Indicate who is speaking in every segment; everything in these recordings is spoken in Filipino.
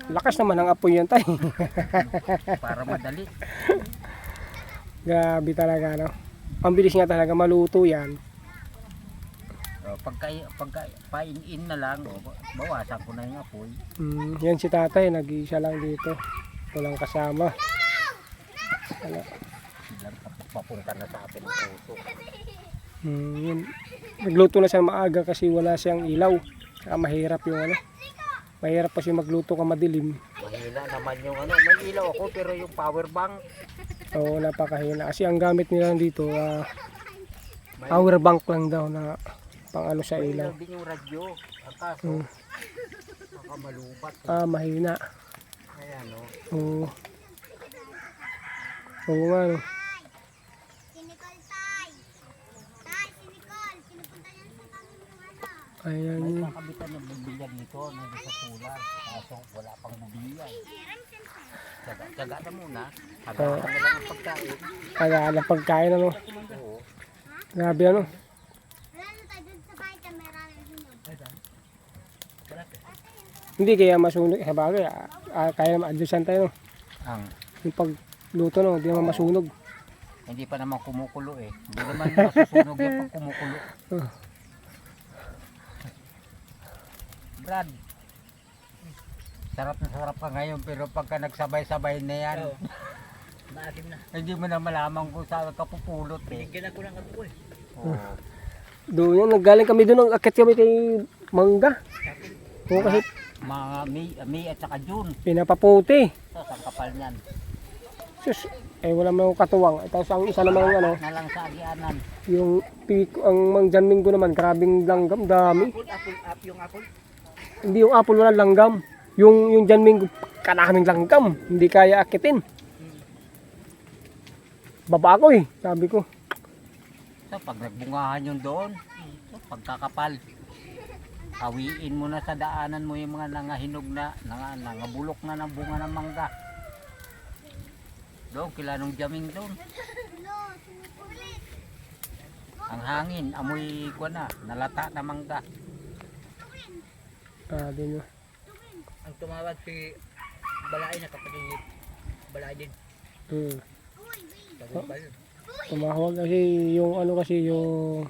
Speaker 1: Lakas naman ang apoy yan, tay.
Speaker 2: Para madali.
Speaker 1: Grabe talaga, no? Ang bilis nga talaga maluto yan.
Speaker 2: Pagka pain-in na lang, bawasan ko na yung apoy.
Speaker 1: Yan si tatay, nag-iisa lang dito. Walang kasama. Wala.
Speaker 2: Silang papunta na sa atin ang puso.
Speaker 1: Yun. Nagluto na siya maaga kasi wala siyang ilaw. Saka mahirap yung ano. Mahirap kasi magluto ka madilim.
Speaker 2: Mahina naman yung ano. May ilaw ako pero yung power bank.
Speaker 1: Oo, napakahina. Kasi ang gamit nila dito, power bank lang daw na pang ano sa
Speaker 2: May
Speaker 1: ilaw.
Speaker 2: ilaw din yung radyo. Ang kaso, makamalubat.
Speaker 1: Mahina.
Speaker 2: Ayan o.
Speaker 1: Oo. Oo nga, no. Ayan
Speaker 2: May
Speaker 1: yun.
Speaker 2: kakabitan ng bubilya dito. Nandun sa solar. Kaso wala pang bubilya. Tsaga na muna. Hagahan na lang ang pagkain.
Speaker 1: Kaya na pagkain, ano.
Speaker 2: Oo.
Speaker 1: Grabe, ano. Hindi kaya masunog. Sa bagay, kaya ma-adjusan tayo, no. Yung pagluto, no, hindi naman masunog.
Speaker 2: Hindi pa naman kumukulo eh. Hindi naman masusunog yan pag kumukulo. Brad, sarap na sarap ka ngayon pero pagka nagsabay-sabay na yan, maasim na. Hindi mo na malaman kung saan ka pupulot eh. Bigyan ako ng alcohol. Oo.
Speaker 1: Doon yan, naggaling kami doon, akit kami kay Mangga. Oo, kasi
Speaker 2: Mga May at saka June.
Speaker 1: pinapaputi.
Speaker 2: Tapos ang kapal niyan.
Speaker 1: Sus, wala mo katuwang. Tapos ang isa namang ano,
Speaker 2: Na lang sa agianan.
Speaker 1: yung ang Mangjan Minggo naman, grabing langgam, dami.
Speaker 2: Yung apple.
Speaker 1: Hindi yung apple wala langgam. Yung Jan Minggo, kanaming langgam. Hindi kaya akitin. Baba ko eh, sabi ko.
Speaker 2: So pag nagbungahan yun doon, so, pagkakapal. Awiin mo na sa daanan mo yung mga nangahinog na, nangabulok na ng bunga ng mangga. Doon, kilanong jaming doon. Ang hangin, amoy ko na, nalata na mangga.
Speaker 1: Din.
Speaker 2: Ang tumawag si Balay na kapatid, Balay din.
Speaker 1: Tumawag kasi yung ano kasi yung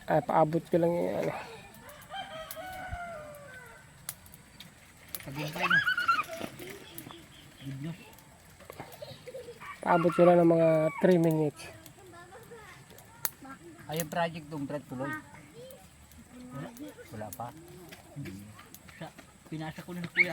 Speaker 1: paabot ko lang yung ano.
Speaker 2: Sabihin kayo na. Good news.
Speaker 1: Paabot sila ng mga 3 minutes.
Speaker 2: Ay, yung project doon, Brad, tuloy. Wala pa. Pinasa ko na kuya.